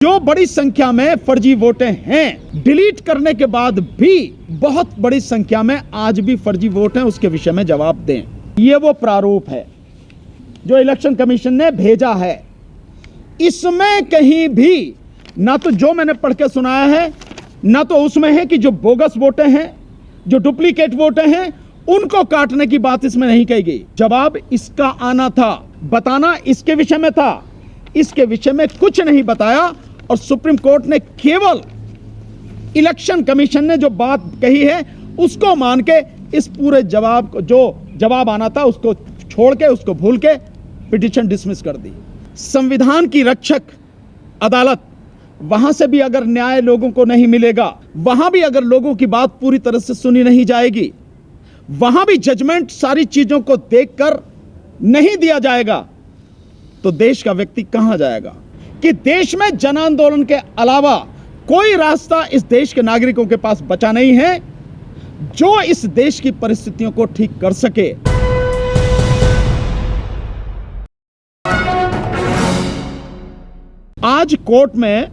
जो बड़ी संख्या में फर्जी वोटें हैं, डिलीट करने के बाद भी बहुत बड़ी संख्या में आज भी फर्जी वोट हैं, उसके विषय में जवाब दें। ये वो प्रारूप है जो इलेक्शन कमीशन ने भेजा है। इसमें कहीं भी ना तो जो मैंने पढ़ के सुनाया है, ना तो उसमें है कि जो बोगस वोटें हैं, जो डुप्लीकेट वोटें हैं, उनको काटने की बात इसमें नहीं कही गई। जवाब इसका आना था, बताना इसके विषय में था। इसके विषय में कुछ नहीं बताया और सुप्रीम कोर्ट ने केवल इलेक्शन कमीशन ने जो बात कही है उसको मान के इस पूरे जवाब को, जो जवाब आना था उसको छोड़ के, उसको भूल के पिटीशन डिसमिस कर दी। संविधान की रक्षक अदालत, वहां से भी अगर न्याय लोगों को नहीं मिलेगा, वहां भी अगर लोगों की बात पूरी तरह से सुनी नहीं जाएगी, वहां भी जजमेंट सारी चीजों को देखकर नहीं दिया जाएगा, तो देश का व्यक्ति कहां जाएगा? कि देश में जन आंदोलन के अलावा कोई रास्ता इस देश के नागरिकों के पास बचा नहीं है जो इस देश की परिस्थितियों को ठीक कर सके। आज कोर्ट में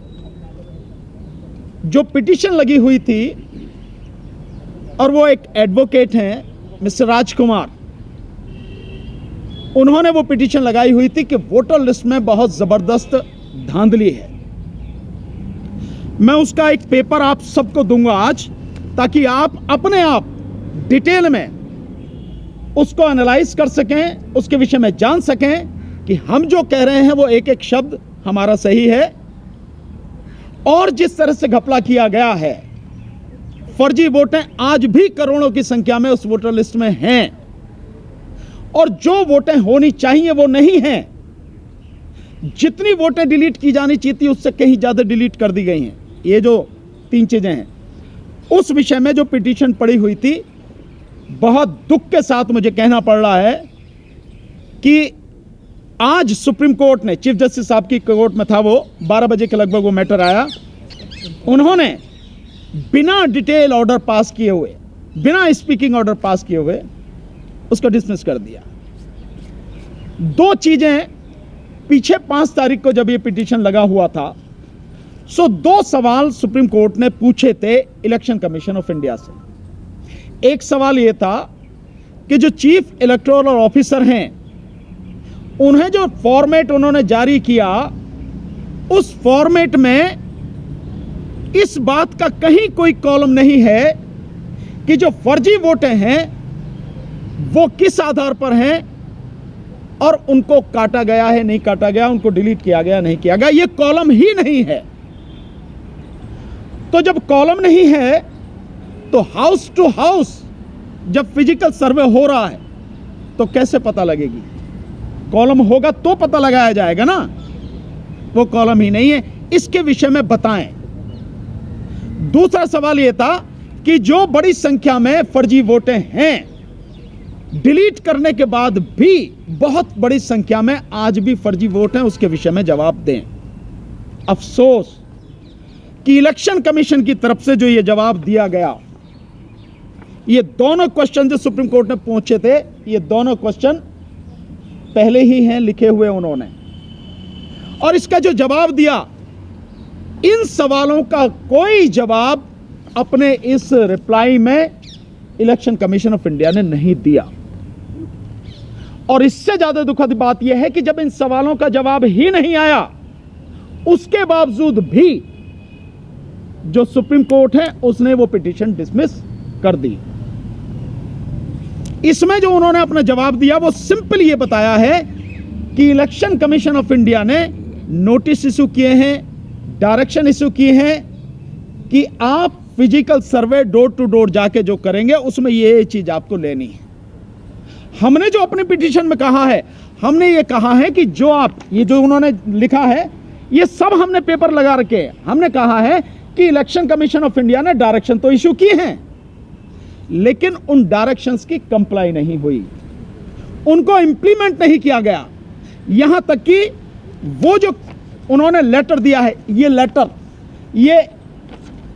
जो पिटीशन लगी हुई थी, और वो एक एडवोकेट हैं मिस्टर राजकुमार, उन्होंने वो पिटीशन लगाई हुई थी कि वोटर लिस्ट में बहुत जबरदस्त धांधली है। मैं उसका एक पेपर आप सबको दूंगा आज, ताकि आप अपने आप डिटेल में उसको एनालाइज कर सकें, उसके विषय में जान सकें कि हम जो कह रहे हैं वो एक एक शब्द हमारा सही है। और जिस तरह से घपला किया गया है, फर्जी वोटें आज भी करोड़ों की संख्या में उस वोटर लिस्ट में हैं, और जो वोटें होनी चाहिए वो नहीं हैं। जितनी वोटें डिलीट की जानी चाहिए थी उससे कहीं ज्यादा डिलीट कर दी गई हैं। ये जो तीन चीजें हैं, उस विषय में जो पिटीशन पड़ी हुई थी, बहुत दुख के साथ मुझे कहना पड़ रहा है कि आज सुप्रीम कोर्ट ने, चीफ जस्टिस साहब की कोर्ट में था, वो 12 बजे के लगभग वो मैटर आया, उन्होंने बिना डिटेल ऑर्डर पास किए हुए, बिना स्पीकिंग ऑर्डर पास किए हुए उसको डिसमिस कर दिया। दो चीजें, पीछे 5 तारीख को जब ये पिटीशन लगा हुआ था, सो 2 सवाल सुप्रीम कोर्ट ने पूछे थे इलेक्शन कमीशन ऑफ इंडिया से। एक सवाल ये था कि जो चीफ इलेक्टोरल ऑफिसर हैं, उन्हें जो फॉर्मेट उन्होंने जारी किया, उस फॉर्मेट में इस बात का कहीं कोई कॉलम नहीं है कि जो फर्जी वोटें हैं वो किस आधार पर हैं और उनको काटा गया है, नहीं काटा गया, उनको डिलीट किया गया, नहीं किया गया, ये कॉलम ही नहीं है। तो जब कॉलम नहीं है तो हाउस टू हाउस जब फिजिकल सर्वे हो रहा है तो कैसे पता लगेगी? कॉलम होगा तो पता लगाया जाएगा ना। वो कॉलम ही नहीं है, इसके विषय में बताएं। दूसरा सवाल यह था कि जो बड़ी संख्या में फर्जी वोटें हैं, डिलीट करने के बाद भी बहुत बड़ी संख्या में आज भी फर्जी वोट हैं, उसके विषय में जवाब दें। अफसोस कि इलेक्शन कमीशन की तरफ से जो ये जवाब दिया गया, ये दोनों क्वेश्चन जो सुप्रीम कोर्ट में पहुंचे थे, ये दोनों क्वेश्चन पहले ही हैं लिखे हुए उन्होंने, और इसका जो जवाब दिया, इन सवालों का कोई जवाब अपने इस रिप्लाई में इलेक्शन कमीशन ऑफ इंडिया ने नहीं दिया। और इससे ज्यादा दुखद बात यह है कि जब इन सवालों का जवाब ही नहीं आया, उसके बावजूद भी जो सुप्रीम कोर्ट है उसने वो पिटीशन डिसमिस कर दी। इसमें जो उन्होंने अपना जवाब दिया वो सिंपल ये बताया है कि इलेक्शन कमीशन ऑफ इंडिया ने नोटिस इशू किए हैं, डायरेक्शन इशू किए हैं कि आप physical survey door to door जाके जो करेंगे उसमें ये चीज आपको लेनी है। हमने जो अपने पिटीशन में कहा है, हमने ये कहा है कि जो आप, ये जो उन्होंने लिखा है, ये सब हमने पेपर लगा रखे हैं। हमने कहा है कि इलेक्शन कमीशन ऑफ इंडिया ने डायरेक्शन तो इशू किए हैं, लेकिन उन डायरेक्शंस की कंप्लाई नहीं हुई, उनको इंप्लीमेंट नहीं किया गया। यहां तक कि वो जो उन्होंने लेटर दिया है, ये लेटर, ये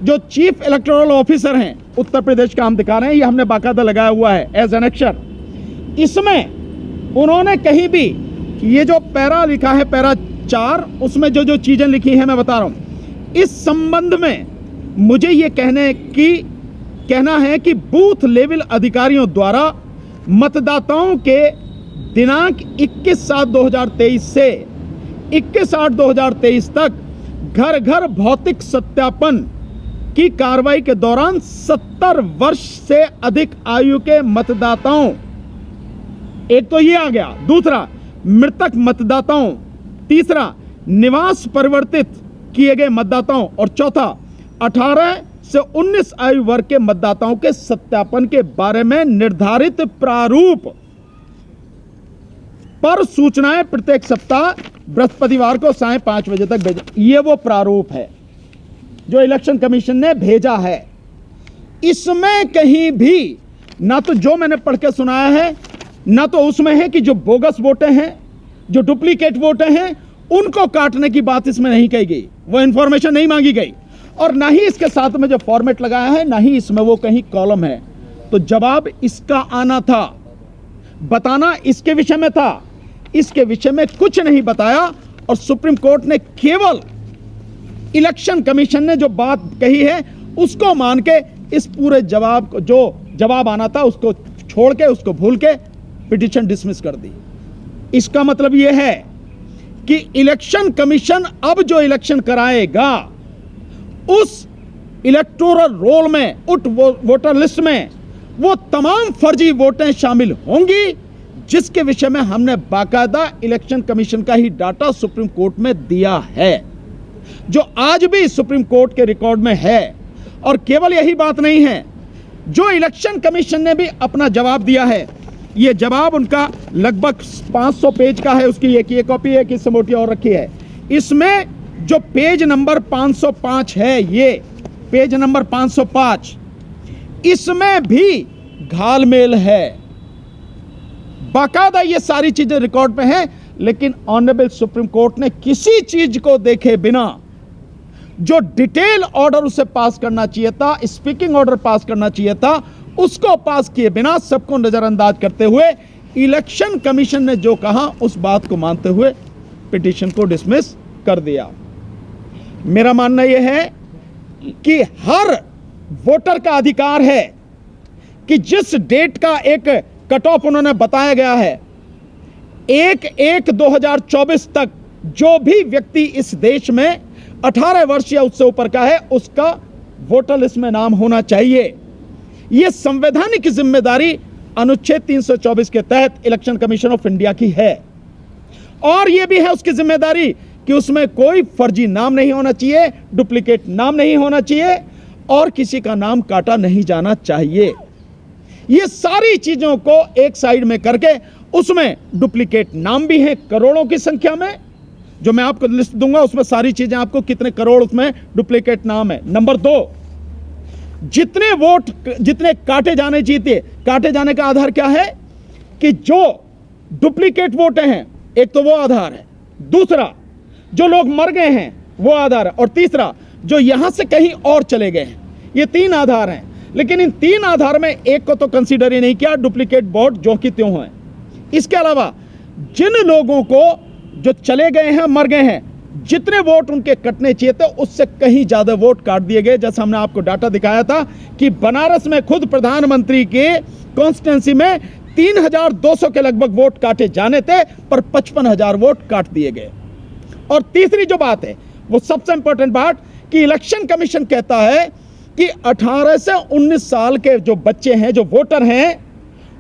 जो चीफ इलेक्टोरल ऑफिसर हैं उत्तर प्रदेश का हम दिखा रहे हैं, ये हमने बाकायदा लगाया हुआ है एज एनेक्चर। इसमें उन्होंने कहीं भी ये जो पैरा लिखा है, पैरा 4 उसमें जो जो चीजें लिखी हैं मैं बता रहा हूं। इस संबंध में मुझे ये कहना है कि बूथ लेवल अधिकारियों द्वारा मतदाताओं के दिनांक 21/7/2023 से 21/8/2023 तक घर घर भौतिक सत्यापन की कार्रवाई के दौरान 70 वर्ष से अधिक आयु के मतदाताओं, एक तो ये आ गया, दूसरा मृतक मतदाताओं, तीसरा निवास परिवर्तित किए गए मतदाताओं और चौथा 18 से 19 आयु वर्ग के मतदाताओं के सत्यापन के बारे में निर्धारित प्रारूप पर सूचनाएं प्रत्येक सप्ताह बृहस्पतिवार को साय 5 बजे तक भेजें। ये वो प्रारूप है जो इलेक्शन कमीशन ने भेजा है। इसमें कहीं भी ना तो जो मैंने पढ़ के सुनाया है, ना तो उसमें है कि जो बोगस वोटें हैं, जो डुप्लीकेट वोटें हैं, उनको काटने की बात इसमें नहीं कही गई, वो इंफॉर्मेशन नहीं मांगी गई, और ना ही इसके साथ में जो फॉर्मेट लगाया है, ना ही इसमें वो कहीं कॉलम है। तो जवाब इसका आना था, बताना इसके विषय में था, इसके विषय में कुछ नहीं बताया, और सुप्रीम कोर्ट ने केवल इलेक्शन कमीशन ने जो बात कही है उसको मान के इस पूरे जवाब को, जो जवाब आना था उसको छोड़ के, उसको भूल के पिटीशन डिसमिस कर दी। इसका मतलब यह है कि इलेक्शन कमीशन अब जो इलेक्शन कराएगा उस इलेक्टोरल रोल में, उस वोटर लिस्ट में वो तमाम फर्जी वोटें शामिल होंगी जिसके विषय में हमने बाकायदा इलेक्शन कमीशन का ही डाटा सुप्रीम कोर्ट में दिया है, जो आज भी सुप्रीम कोर्ट के रिकॉर्ड में है। और केवल यही बात नहीं है, जो इलेक्शन कमीशन ने भी अपना जवाब दिया है, ये जवाब उनका लगभग 500 पेज का है, उसकी एक ये कॉपी है, किसी मोटी और रखी है। इसमें जो पेज नंबर 505 है, ये पेज नंबर 505, इसमें भी घालमेल है, बाकायदा ये सारी चीजें रिकॉर्ड पे हैं। लेकिन ऑनरेबल सुप्रीम कोर्ट ने किसी चीज को देखे बिना जो डिटेल ऑर्डर उसे पास करना चाहिए था, स्पीकिंग ऑर्डर पास करना चाहिए था, उसको पास किए बिना, सबको नजरअंदाज करते हुए इलेक्शन कमीशन ने जो कहा उस बात को मानते हुए पिटीशन को डिसमिस कर दिया। मेरा मानना यह है कि हर वोटर का अधिकार है कि जिस डेट का एक कट ऑफ उन्होंने बताया गया है, 1/1/2024 तक जो भी व्यक्ति इस देश में 18 वर्ष या उससे ऊपर का है उसका वोटर लिस्ट में नाम होना चाहिए। यह संवैधानिक जिम्मेदारी अनुच्छेद 324 के तहत इलेक्शन कमीशन ऑफ इंडिया की है, और यह भी है उसकी जिम्मेदारी कि उसमें कोई फर्जी नाम नहीं होना चाहिए, डुप्लीकेट नाम नहीं होना चाहिए, और किसी का नाम काटा नहीं जाना चाहिए। ये सारी चीजों को एक साइड में करके, उसमें डुप्लीकेट नाम भी हैं करोड़ों की संख्या में, जो मैं आपको लिस्ट दूंगा उसमें सारी चीजें आपको कितने करोड़ उसमें डुप्लीकेट नाम है। नंबर 2, जितने वोट जितने काटे जाने चाहिए थे, काटे जाने का आधार क्या है कि जो डुप्लीकेट वोट हैं, एक तो वो आधार है, दूसरा जो लोग मर गए हैं वो आधार है, और तीसरा जो यहां से कहीं और चले गए हैं। ये 3 आधार हैं, लेकिन इन 3 आधार में एक को तो कंसीडर ही नहीं किया, डुप्लीकेट वोट जो कि त्यों हैं। इसके अलावा जिन लोगों को जो चले गए हैं, मर गए हैं, जितने वोट उनके कटने चाहिए थे उससे कहीं ज्यादा वोट काट दिए गए। जैसा हमने आपको डाटा दिखाया था कि बनारस में खुद प्रधानमंत्री के कॉन्स्टिट्यूंसी में 3200 के लगभग वोट काटे जाने थे, पर 55,000 वोट काट दिए गए। और तीसरी जो बात है, वो सबसे इंपॉर्टेंट बात, कि इलेक्शन कमीशन कहता है कि 18 से 19 साल के जो बच्चे हैं, जो वोटर हैं,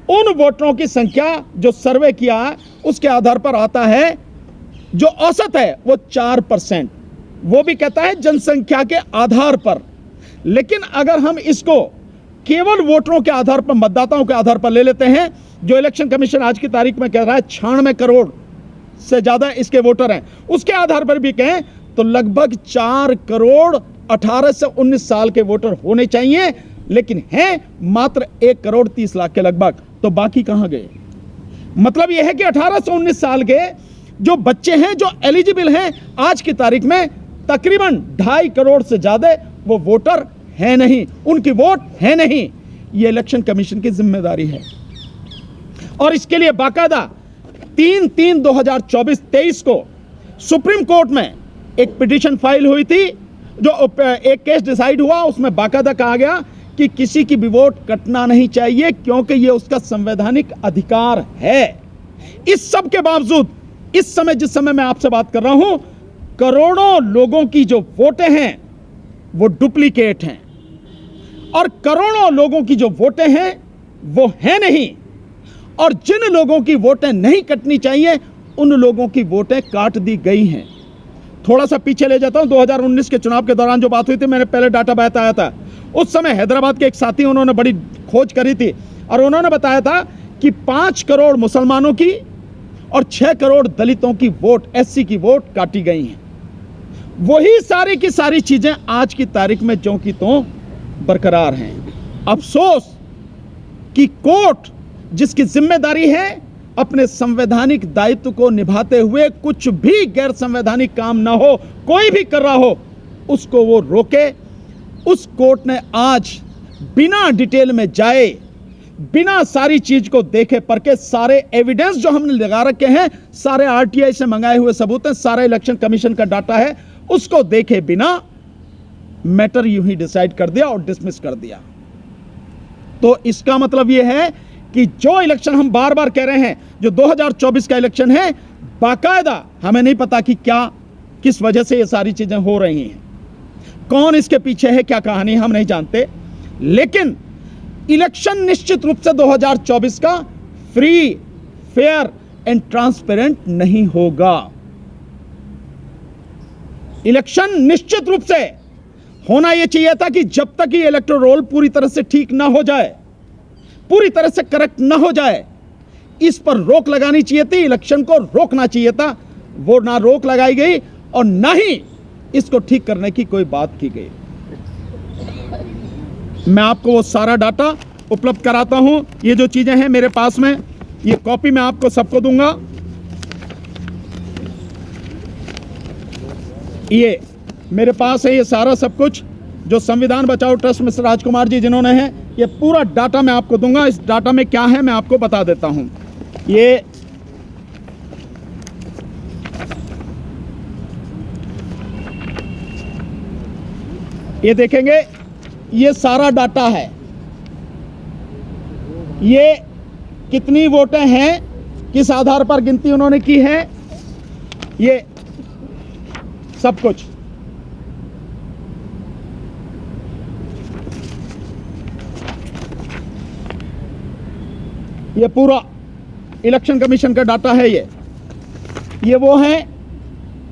उन वोटरों की संख्या जो सर्वे किया उसके आधार पर आता है, जो औसत है वो 4%। वो भी कहता है जनसंख्या के आधार पर। लेकिन अगर हम इसको केवल वोटरों के आधार पर, मतदाताओं के आधार पर ले लेते हैं, जो इलेक्शन कमीशन आज की तारीख में कह रहा है 96 करोड़ से ज्यादा इसके वोटर हैं, उसके आधार पर भी कहें तो लगभग 4 करोड़ 18 से 19 साल के वोटर होने चाहिए, लेकिन हैं मात्र 1 करोड़ 30 लाख के लगभग। तो बाकी कहां गए? मतलब यह है कि 18 से 19 साल के जो बच्चे हैं, जो एलिजिबल हैं, आज की तारीख में तकरीबन 2.5 करोड़ से ज्यादा वो वोटर है नहीं, उनकी वोट है नहीं। ये इलेक्शन कमीशन की जिम्मेदारी है, और इसके लिए बाकायदा 3/3/2024-23 को सुप्रीम कोर्ट में एक पिटीशन फाइल हुई थी, जो एक केस डिसाइड हुआ, उसमें बाकायदा कहा गया कि किसी की भी वोट कटना नहीं चाहिए क्योंकि यह उसका संवैधानिक अधिकार है। इस सब के बावजूद इस समय, जिस समय मैं आपसे बात कर रहा हूं, करोड़ों लोगों की जो वोटें हैं वो डुप्लीकेट हैं, और करोड़ों लोगों की जो वोटें हैं वो है नहीं, और जिन लोगों की वोटें नहीं कटनी चाहिए उन लोगों की वोटें काट दी गई हैं। थोड़ा सा पीछे ले जाता हूं, 2019 के चुनाव के दौरान जो बात हुई थी, मैंने पहले डाटा बताया था। उस समय हैदराबाद के एक साथी, उन्होंने बड़ी खोज करी थी और उन्होंने बताया था कि 5 करोड़ मुसलमानों की और 6 करोड़ दलितों की वोट, एससी की वोट काटी गई हैं। वही सारी की सारी चीजें आज की तारीख में ज्यों की त्यों बरकरार हैं। अफसोस कि कोर्ट, जिसकी जिम्मेदारी है अपने संवैधानिक दायित्व को निभाते हुए कुछ भी गैर संवैधानिक काम ना हो, कोई भी कर रहा हो उसको वो रोके, उस कोर्ट ने आज बिना डिटेल में जाए, बिना सारी चीज को देखे परखे, सारे एविडेंस जो हमने लगा रखे हैं, सारे आरटीआई से मंगाए हुए सबूत हैं, सारे इलेक्शन कमीशन का डाटा है, उसको देखे बिना मैटर यूं ही डिसाइड कर दिया और डिसमिस कर दिया। तो इसका मतलब यह है कि जो इलेक्शन हम बार बार कह रहे हैं, जो 2024 का इलेक्शन है, बाकायदा हमें नहीं पता कि क्या, किस वजह से ये सारी चीजें हो रही हैं, कौन इसके पीछे है, क्या कहानी हम नहीं जानते, लेकिन इलेक्शन निश्चित रूप से 2024 का फ्री, फेयर एंड ट्रांसपेरेंट नहीं होगा। इलेक्शन निश्चित रूप से होना यह चाहिए था कि जब तक ये इलेक्टोरल रोल पूरी तरह से ठीक ना हो जाए, पूरी तरह से करेक्ट ना हो जाए, इस पर रोक लगानी चाहिए थी, इलेक्शन को रोकना चाहिए था। वो ना रोक लगाई गई और ना ही इसको ठीक करने की कोई बात की गई। मैं आपको वो सारा डाटा उपलब्ध कराता हूं। ये जो चीजें हैं मेरे पास में, ये कॉपी मैं आपको सबको दूंगा। ये मेरे पास है, ये सारा सब कुछ जो संविधान बचाओ ट्रस्ट मिस्टर राजकुमार जी जिन्होंने है, ये पूरा डाटा मैं आपको दूंगा। इस डाटा में क्या है मैं आपको बता देता हूं। ये देखेंगे, ये सारा डाटा है, ये कितनी वोटें हैं, किस आधार पर गिनती उन्होंने की है, ये सब कुछ। ये पूरा इलेक्शन कमीशन का डाटा है। ये वो है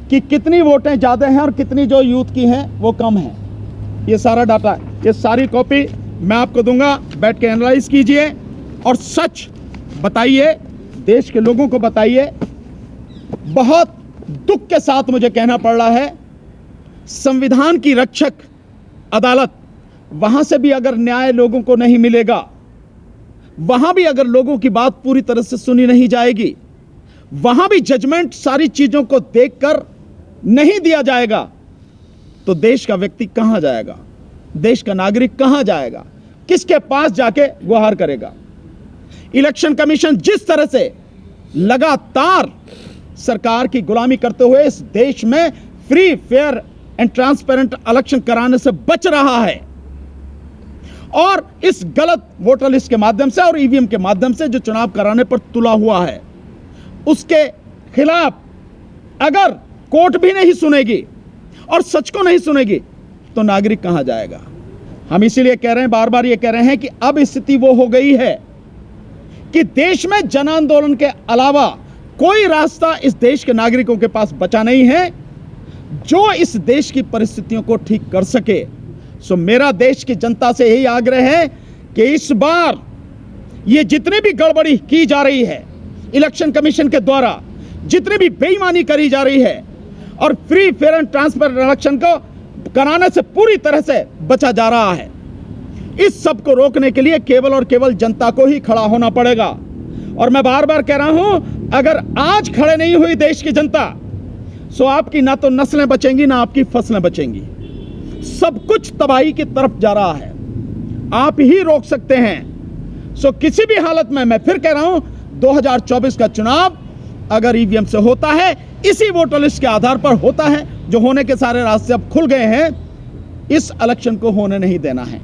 कि कितनी वोटें ज़्यादा हैं और कितनी जो यूथ की हैं वो कम हैं। ये सारा डाटा है, ये सारी कॉपी मैं आपको दूंगा, बैठ के एनालाइज कीजिए और सच बताइए, देश के लोगों को बताइए। बहुत दुख के साथ मुझे कहना पड़ रहा है, संविधान की रक्षक अदालत, वहां से भी अगर न्याय लोगों को नहीं मिलेगा, वहां भी अगर लोगों की बात पूरी तरह से सुनी नहीं जाएगी, वहां भी जजमेंट सारी चीजों को देखकर नहीं दिया जाएगा, तो देश का व्यक्ति कहां जाएगा, देश का नागरिक कहां जाएगा, किसके पास जाके गुहार करेगा। इलेक्शन कमीशन जिस तरह से लगातार सरकार की गुलामी करते हुए इस देश में free, fair and transparent election कराने से बच रहा है, और इस गलत वोटर लिस्ट के माध्यम से और ईवीएम के माध्यम से जो चुनाव कराने पर तुला हुआ है, उसके खिलाफ अगर कोर्ट भी नहीं सुनेगी और सच को नहीं सुनेगी, तो नागरिक कहां जाएगा। हम इसीलिए कह रहे हैं, बार बार ये कह रहे हैं कि अब स्थिति वो हो गई है कि देश में जन आंदोलन के अलावा कोई रास्ता इस देश के नागरिकों के पास बचा नहीं है जो इस देश की परिस्थितियों को ठीक कर सके। सो मेरा देश की जनता से यही आग्रह है कि इस बार ये जितनी भी गड़बड़ी की जा रही है इलेक्शन कमीशन के द्वारा, जितनी भी बेईमानी करी जा रही है और free, fair and transparent election को कराने से पूरी तरह से बचा जा रहा है, इस सब को रोकने के लिए केवल और केवल जनता को ही खड़ा होना पड़ेगा। और मैं बार बार कह रहा हूं, अगर आज खड़े नहीं हुई देश की जनता, सो आपकी ना तो नस्लें बचेंगी ना आपकी फसलें बचेंगी, सब कुछ तबाही की तरफ जा रहा है। आप ही रोक सकते हैं। सो किसी भी हालत में, मैं फिर कह रहा हूं, 2024 का चुनाव अगर ईवीएम से होता है, इसी वोटर लिस्ट के आधार पर होता है, जो होने के सारे रास्ते अब खुल गए हैं। इस इलेक्शन को होने नहीं देना है।